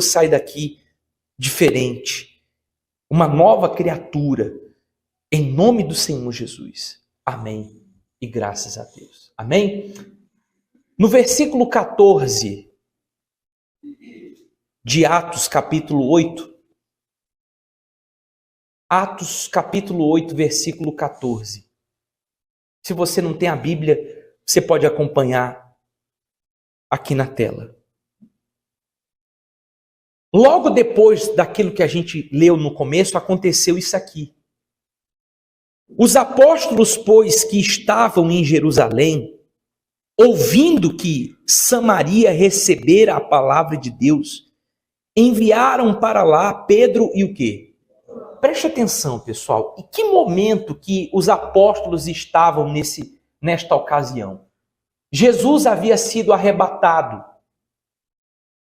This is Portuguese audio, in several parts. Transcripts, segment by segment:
sai daqui diferente, uma nova criatura, em nome do Senhor Jesus. Amém. E graças a Deus. Amém? No versículo 14 de Atos, capítulo 8. Atos, capítulo 8, versículo 14. Se você não tem a Bíblia, você pode acompanhar aqui na tela. Logo depois daquilo que a gente leu no começo, aconteceu isso aqui. Os apóstolos, pois, que estavam em Jerusalém, ouvindo que Samaria recebera a palavra de Deus, enviaram para lá Pedro e o quê? Preste atenção, pessoal. Em que momento que os apóstolos estavam nesta ocasião? Jesus havia sido arrebatado.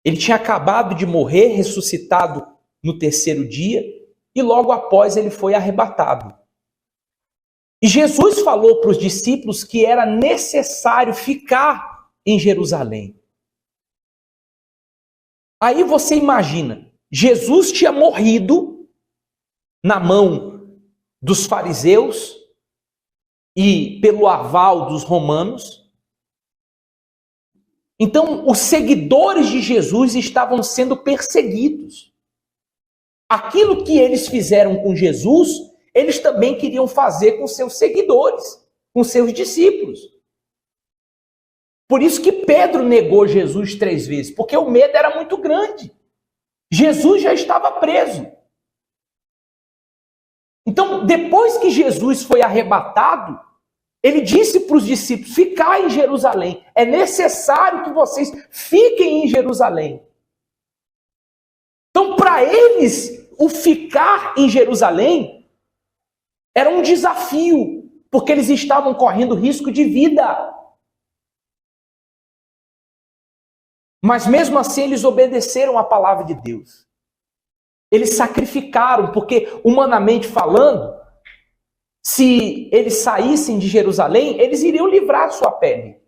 Ele tinha acabado de morrer, ressuscitado no terceiro dia, e logo após ele foi arrebatado. E Jesus falou para os discípulos que era necessário ficar em Jerusalém. Aí você imagina, Jesus tinha morrido na mão dos fariseus e pelo aval dos romanos. Então, os seguidores de Jesus estavam sendo perseguidos. Aquilo que eles fizeram com Jesus, eles também queriam fazer com seus seguidores, com seus discípulos. Por isso que Pedro negou Jesus 3 vezes, porque o medo era muito grande. Jesus já estava preso. Então, depois que Jesus foi arrebatado, ele disse para os discípulos: ficar em Jerusalém. É necessário que vocês fiquem em Jerusalém. Então, para eles, o ficar em Jerusalém era um desafio, porque eles estavam correndo risco de vida. Mas mesmo assim, eles obedeceram à palavra de Deus. Eles sacrificaram, porque, humanamente falando, se eles saíssem de Jerusalém, eles iriam livrar sua pele.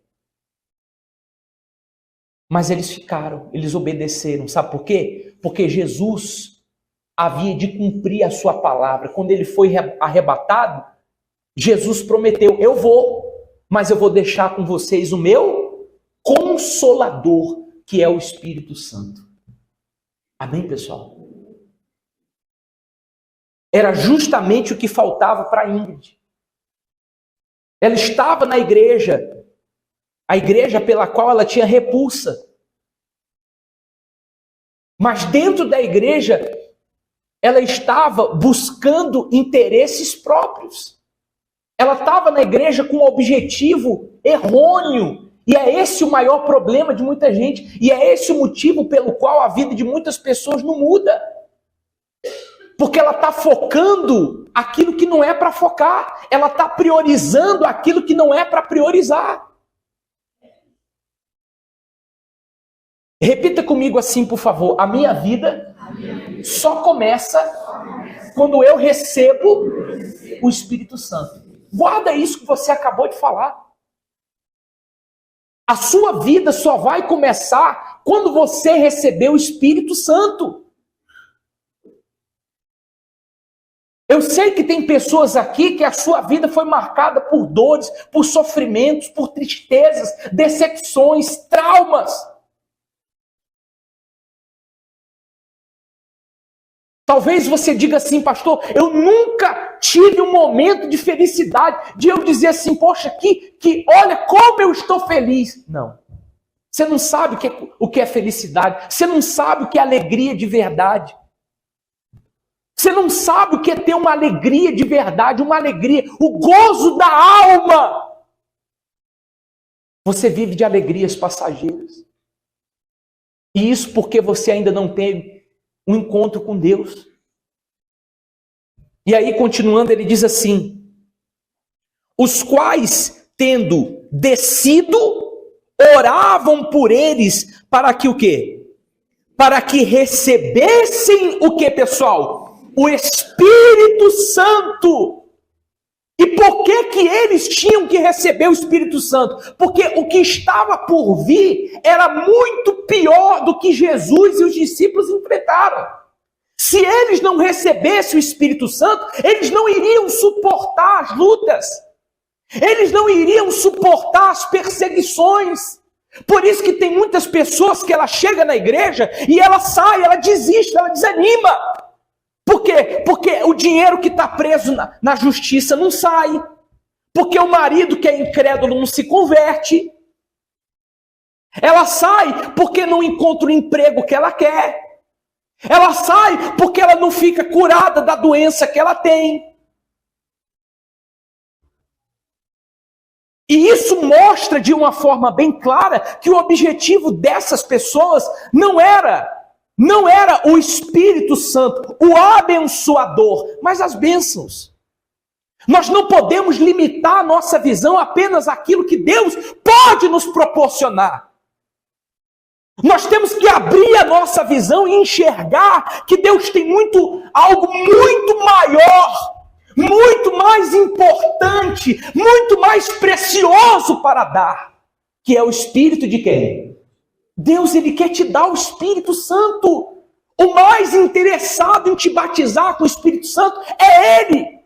Mas eles ficaram, eles obedeceram. Sabe por quê? Porque Jesus havia de cumprir a sua palavra. Quando ele foi arrebatado, Jesus prometeu: eu vou, mas eu vou deixar com vocês o meu Consolador, que é o Espírito Santo. Amém, pessoal? Era justamente o que faltava para Ingrid. Ela estava na igreja, a igreja pela qual ela tinha repulsa. Mas dentro da igreja, ela estava buscando interesses próprios. Ela estava na igreja com um objetivo errôneo. E é esse o maior problema de muita gente. E é esse o motivo pelo qual a vida de muitas pessoas não muda. Porque ela está focando aquilo que não é para focar. Ela está priorizando aquilo que não é para priorizar. Repita comigo assim, por favor. A minha vida só começa quando eu recebo o Espírito Santo. Guarda isso que você acabou de falar. A sua vida só vai começar quando você receber o Espírito Santo. Eu sei que tem pessoas aqui que a sua vida foi marcada por dores, por sofrimentos, por tristezas, decepções, traumas. Talvez você diga assim: pastor, eu nunca tive um momento de felicidade, de eu dizer assim: poxa, que olha como eu estou feliz. Não. Você não sabe o que é felicidade. Você não sabe o que é alegria de verdade. Você não sabe o que é ter uma alegria de verdade, uma alegria, o gozo da alma. Você vive de alegrias passageiras. E isso porque você ainda não teve um encontro com Deus. E aí, continuando, ele diz assim: os quais, tendo descido, oravam por eles para que o quê? Para que recebessem o quê, pessoal? O Espírito Santo. E por que que eles tinham que receber o Espírito Santo? Porque o que estava por vir era muito pior do que Jesus e os discípulos enfrentaram. Se eles não recebessem o Espírito Santo, eles não iriam suportar as lutas. Eles não iriam suportar as perseguições. Por isso que tem muitas pessoas que ela chega na igreja e ela sai, ela desiste, ela desanima. Por quê? Porque o dinheiro que está preso na justiça não sai. Porque o marido que é incrédulo não se converte. Ela sai porque não encontra o emprego que ela quer. Ela sai porque ela não fica curada da doença que ela tem. E isso mostra de uma forma bem clara que o objetivo dessas pessoas não era o Espírito Santo, o abençoador, mas as bênçãos. Nós não podemos limitar a nossa visão apenas àquilo que Deus pode nos proporcionar. Nós temos que abrir a nossa visão e enxergar que Deus tem algo muito maior, muito mais importante, muito mais precioso para dar, que é o Espírito de quem? Deus, Ele quer te dar o Espírito Santo. O mais interessado em te batizar com o Espírito Santo é Ele.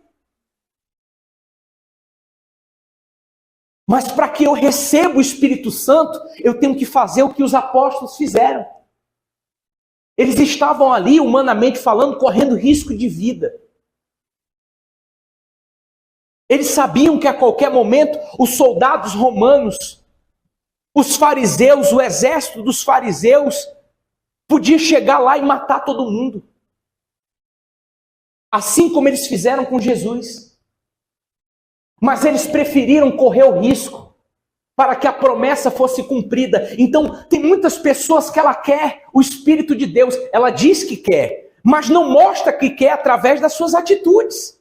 Mas para que eu receba o Espírito Santo, eu tenho que fazer o que os apóstolos fizeram. Eles estavam ali, humanamente falando, correndo risco de vida. Eles sabiam que a qualquer momento os soldados romanos, os fariseus, o exército dos fariseus, podia chegar lá e matar todo mundo. Assim como eles fizeram com Jesus. Mas eles preferiram correr o risco para que a promessa fosse cumprida. Então, tem muitas pessoas que ela quer o Espírito de Deus. Ela diz que quer, mas não mostra que quer através das suas atitudes.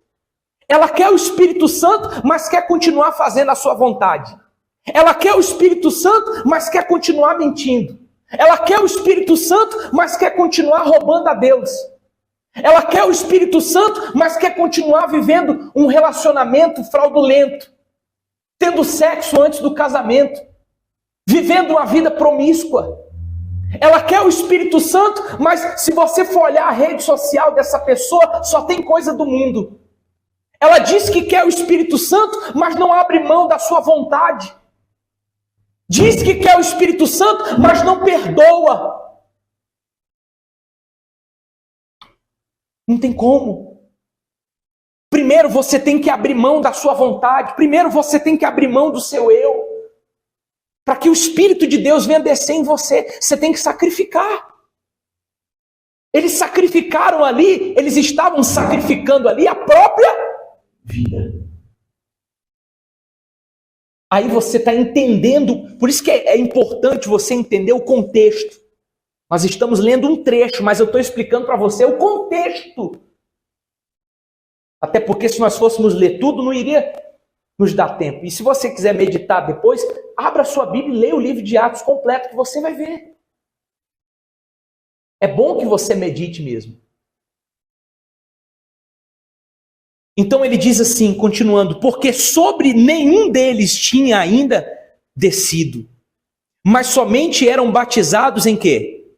Ela quer o Espírito Santo, mas quer continuar fazendo a sua vontade. Ela quer o Espírito Santo, mas quer continuar mentindo. Ela quer o Espírito Santo, mas quer continuar roubando a Deus. Ela quer o Espírito Santo, mas quer continuar vivendo um relacionamento fraudulento, tendo sexo antes do casamento, vivendo uma vida promíscua. Ela quer o Espírito Santo, mas se você for olhar a rede social dessa pessoa, só tem coisa do mundo. Ela diz que quer o Espírito Santo, mas não abre mão da sua vontade. Diz que quer o Espírito Santo, mas não perdoa. Não tem como. Primeiro você tem que abrir mão da sua vontade. Primeiro você tem que abrir mão do seu eu. Para que o Espírito de Deus venha descer em você, você tem que sacrificar. Eles sacrificaram ali, eles estavam sacrificando ali a própria vida. Aí você está entendendo, por isso que é importante você entender o contexto. Nós estamos lendo um trecho, mas eu estou explicando para você o contexto. Até porque se nós fôssemos ler tudo, não iria nos dar tempo. E se você quiser meditar depois, abra a sua Bíblia e leia o livro de Atos completo, que você vai ver. É bom que você medite mesmo. Então ele diz assim, continuando, porque sobre nenhum deles tinha ainda descido, mas somente eram batizados em quê?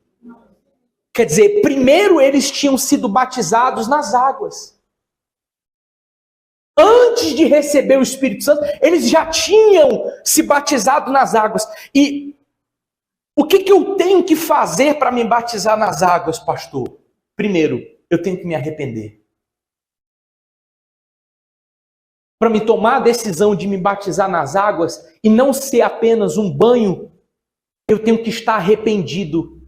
Quer dizer, primeiro eles tinham sido batizados nas águas. Antes de receber o Espírito Santo, eles já tinham se batizado nas águas. E o que eu tenho que fazer para me batizar nas águas, pastor? Primeiro, eu tenho que me arrepender. Para me tomar a decisão de me batizar nas águas e não ser apenas um banho, eu tenho que estar arrependido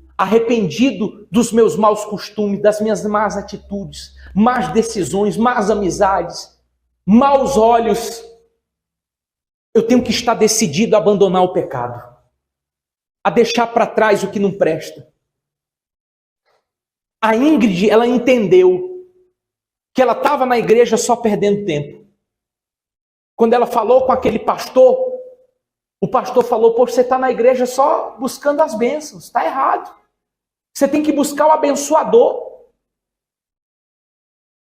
dos meus maus costumes, das minhas más atitudes, más decisões, más amizades, maus olhos. Eu tenho que estar decidido a abandonar o pecado, a deixar para trás o que não presta. A Ingrid, ela entendeu que ela estava na igreja só perdendo tempo. Quando ela falou com aquele pastor, o pastor falou, pô, você está na igreja só buscando as bênçãos, está errado. Você tem que buscar o abençoador.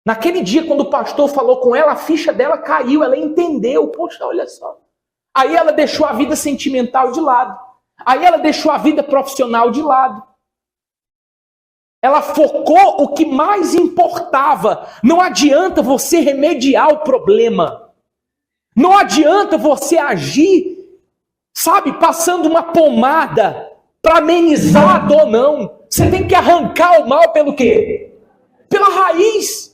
Naquele dia, quando o pastor falou com ela, a ficha dela caiu, ela entendeu. Poxa, olha só. Aí ela deixou a vida sentimental de lado. Aí ela deixou a vida profissional de lado. Ela focou o que mais importava. Não adianta você remediar o problema. Não adianta você agir, sabe, passando uma pomada para amenizar a dor, não. Você tem que arrancar o mal pelo quê? Pela raiz.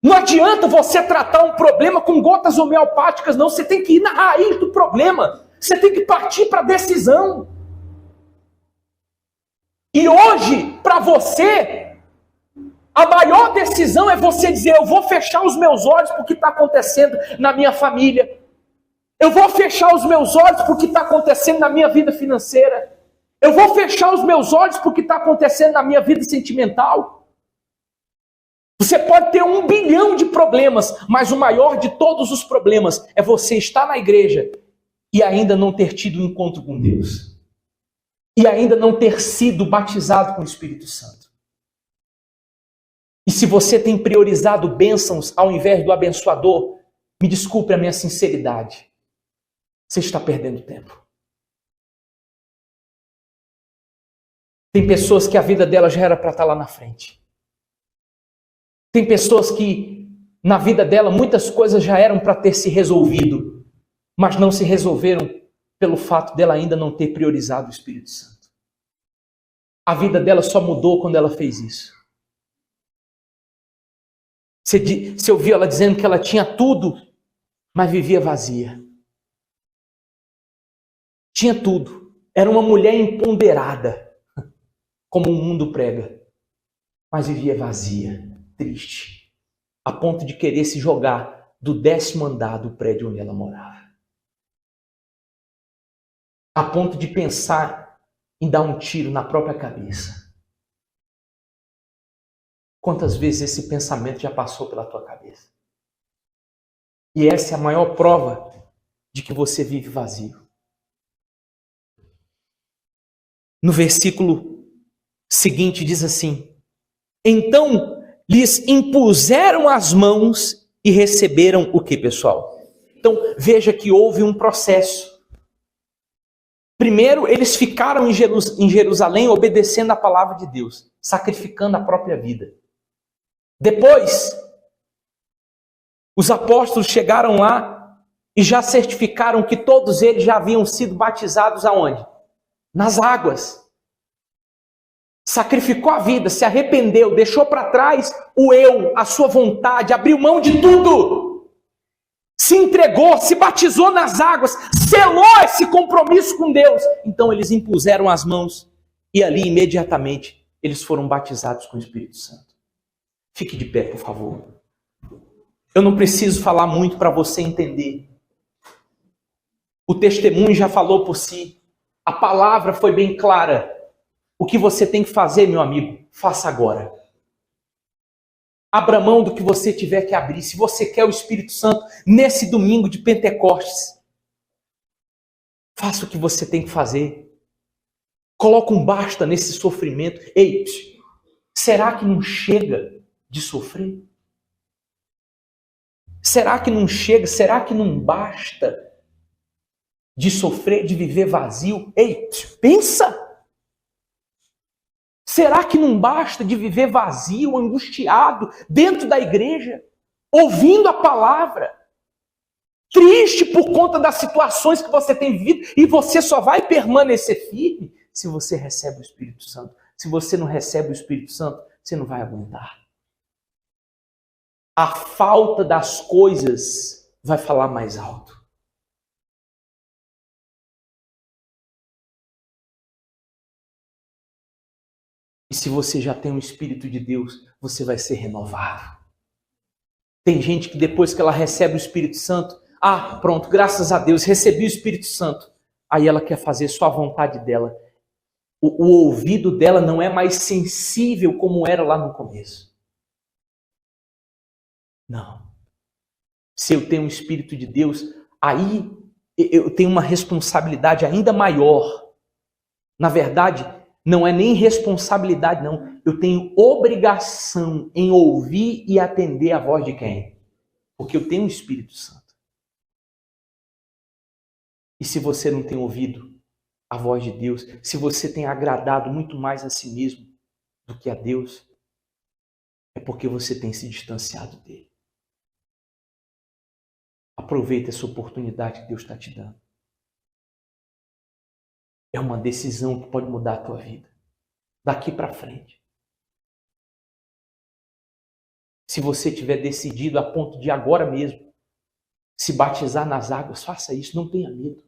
Não adianta você tratar um problema com gotas homeopáticas, não. Você tem que ir na raiz do problema. Você tem que partir para a decisão. E hoje, para você, a maior decisão é você dizer: eu vou fechar os meus olhos para o que está acontecendo na minha família. Eu vou fechar os meus olhos para o que está acontecendo na minha vida financeira. Eu vou fechar os meus olhos para o que está acontecendo na minha vida sentimental. Você pode ter 1 bilhão de problemas, mas o maior de todos os problemas é você estar na igreja e ainda não ter tido um encontro com Deus. E ainda não ter sido batizado com o Espírito Santo. E se você tem priorizado bênçãos ao invés do abençoador, me desculpe a minha sinceridade, você está perdendo tempo. Tem pessoas que a vida delas já era para estar lá na frente. Tem pessoas que na vida dela muitas coisas já eram para ter se resolvido, mas não se resolveram pelo fato dela ainda não ter priorizado o Espírito Santo. A vida dela só mudou quando ela fez isso. Você ouviu ela dizendo que ela tinha tudo, mas vivia vazia. Tinha tudo. Era uma mulher empoderada, como o mundo prega, mas vivia vazia, triste, a ponto de querer se jogar do 10º andar do prédio onde ela morava. A ponto de pensar em dar um tiro na própria cabeça. Quantas vezes esse pensamento já passou pela tua cabeça? E essa é a maior prova de que você vive vazio. No versículo seguinte diz assim: então lhes impuseram as mãos e receberam o que, pessoal? Então veja que houve um processo. Primeiro, eles ficaram em Jerusalém obedecendo a palavra de Deus, sacrificando a própria vida. Depois, os apóstolos chegaram lá e já certificaram que todos eles já haviam sido batizados aonde? Nas águas. Sacrificou a vida, se arrependeu, deixou para trás o eu, a sua vontade, abriu mão de tudo. Se entregou, se batizou nas águas, selou esse compromisso com Deus. Então eles impuseram as mãos e ali imediatamente eles foram batizados com o Espírito Santo. Fique de pé, por favor. Eu não preciso falar muito para você entender. O testemunho já falou por si. A palavra foi bem clara. O que você tem que fazer, meu amigo, faça agora. Abra mão do que você tiver que abrir. Se você quer o Espírito Santo nesse domingo de Pentecostes, faça o que você tem que fazer. Coloca um basta nesse sofrimento. Ei, será que não chega de sofrer? Será que não chega? Será que não basta de sofrer, de viver vazio? Ei, pensa! Será que não basta de viver vazio, angustiado, dentro da igreja, ouvindo a palavra, triste por conta das situações que você tem vivido, e você só vai permanecer firme se você recebe o Espírito Santo. Se você não recebe o Espírito Santo, você não vai aguentar. A falta das coisas vai falar mais alto. E se você já tem o Espírito de Deus, você vai ser renovado. Tem gente que depois que ela recebe o Espírito Santo, pronto, graças a Deus, recebi o Espírito Santo. Aí ela quer fazer só a vontade dela. O ouvido dela não é mais sensível como era lá no começo. Não. Se eu tenho o Espírito de Deus, aí eu tenho uma responsabilidade ainda maior. Na verdade, Não é nem responsabilidade, não. Eu tenho obrigação em ouvir e atender a voz de quem? Porque eu tenho o Espírito Santo. E se você não tem ouvido a voz de Deus, se você tem agradado muito mais a si mesmo do que a Deus, é porque você tem se distanciado dele. Aproveita essa oportunidade que Deus está te dando. É uma decisão que pode mudar a tua vida. Daqui para frente. Se você tiver decidido a ponto de agora mesmo se batizar nas águas, faça isso, não tenha medo.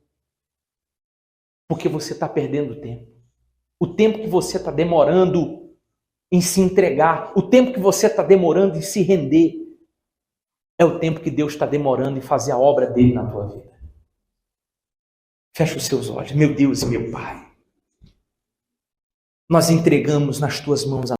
Porque você está perdendo tempo. O tempo que você está demorando em se entregar, o tempo que você está demorando em se render, é o tempo que Deus está demorando em fazer a obra dele na tua vida. Fecha os seus olhos. Meu Deus e meu Pai, nós entregamos nas tuas mãos